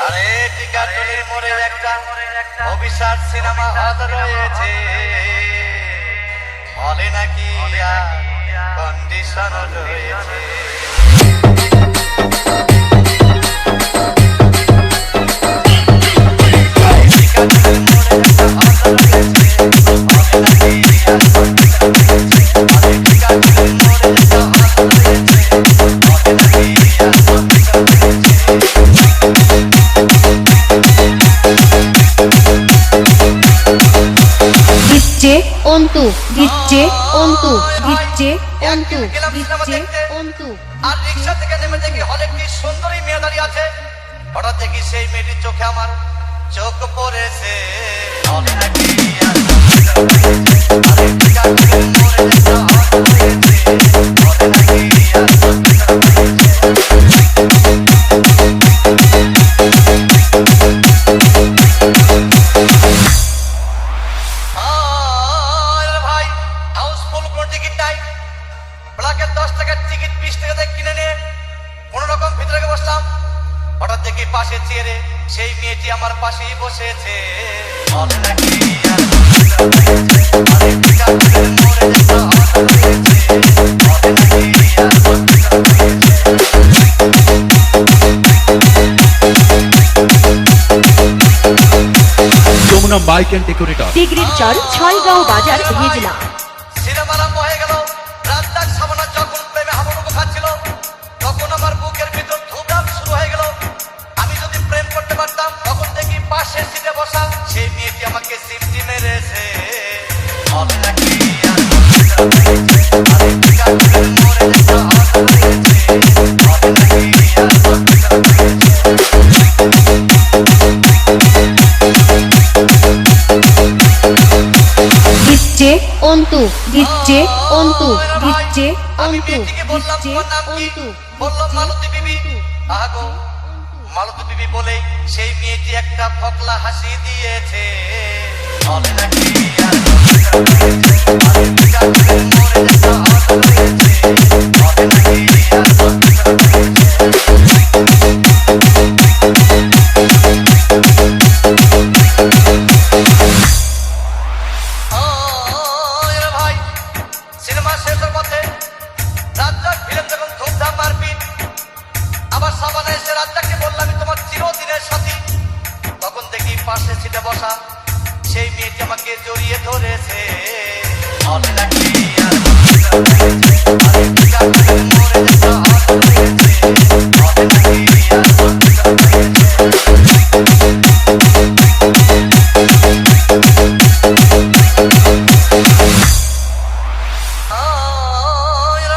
আরে টিকাটুলির মোড়ে একটা অভিশাপ সিনেমা হল রয়েছে, বলে নাকি কন্ডিশন রয়েছে। দিচ্ছে অন্তু, দিচ্ছে অন্তু, দিচ্ছে অন্তু, দিচ্ছে অন্তু। আর রিক্সা থেকে নেমে দেখি হলে একটি সুন্দরী মেয়ে দাঁড়িয়ে আছে। হঠাৎ দেখি সেই মেয়েটির চোখে আমার চোখ পড়েছে। হঠাৎ দেখি পাশে চেয়ারে সেই মেয়েটি আমার পাশেই বসেছে। যমুনা বাইক এন্ড ডেকোরেটর, ডিগ্রির চর, ছয়গাঁও বাজার, হিজলা। সিনেমা আরম্ভ হয়ে গেল। রাজ্জাক সাবানা যখন প্রেমে হাবুডুবু খাচ্ছিল, তখন আমার বুকের ভিতর ধুপধাপ শুরু হয়ে গেল। আমি যদি প্রেম করতে পারতাম, তখন দেখি পাশের সিটে বসা সেই মেয়েটি আমাকে সিমটি মেরেছে। দিচ্ছে অন্তু, দিচ্ছে অন্তু, দিচ্ছে আমি অন্তু, মেয়েটিকে বললাম দিচ্ছে তোমার নাম কি? অন্তু। বলল মালতী বিবি। আগো মালতী বিবি বলে সেই মেয়েটি একটা ফকলা হাসি দিয়েছে। ভাই সিনেমা শেষের পথে রাজ্জাক ভিলেন যখন ধুমধাম মারপিট, আবার সাবানা এসে রাজ্জাককে বললাম আমি তোমার চিরদিনের সাথী। তখন দেখি পাশে সিটে বসা সেই মেয়েটি আমাকে জড়িয়ে ধরেছে।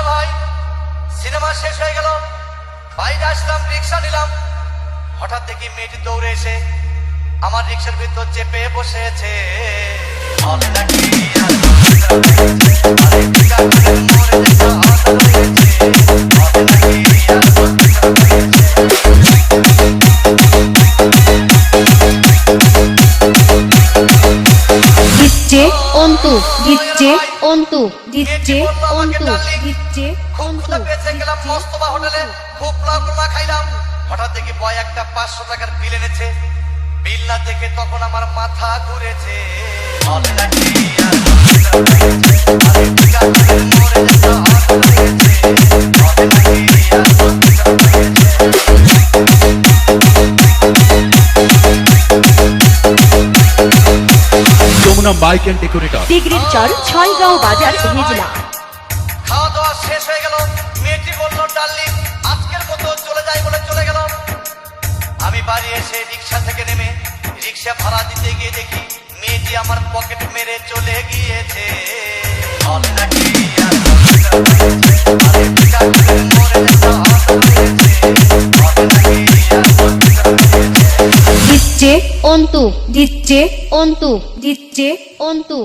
ভাই সিনেমা শেষ হয়ে গেল, বাইরে আসলাম, রিক্সা নিলাম। হঠাৎ দেখি মেয়েটি দৌড়ে এসে আমার রিক্সার ভিতর চেপে বসেছে। দিচ্ছে অন্তু, দিচ্ছে অন্তু, দিচ্ছে অন্তু, দিচ্ছে খুব অন্তু। ক্ষুধা পেয়েছে, গেলাম মস্তবা হোটেলে, খুব পোলাও খাইলাম। হঠাৎ দেখি বয় একটা 500 টাকার বিল এনেছে। বিল না দেখে তখন আমার মাথা ঘুরেছে। যমুনা বাইক এন্ড ডেকোরেটর, ডিগ্রির চর, ছয়গাঁও বাজার, হিজলা। খাওয়া দাওয়া শেষ হয়ে গেল। মেয়েটি বলল ডার্লিং আজকের মতো চলে যাই বলে চলে গেল। আমি বাড়ি এসে রিক্সা থেকে নেমে রিক্সা ভাড়া দিতে গিয়ে দেখি মেয়েটি আমার পকেট মেরে চলে গিয়েছে। দিচ্ছে অন্তু, দিচ্ছে অন্তু, দিচ্ছে অন্তু।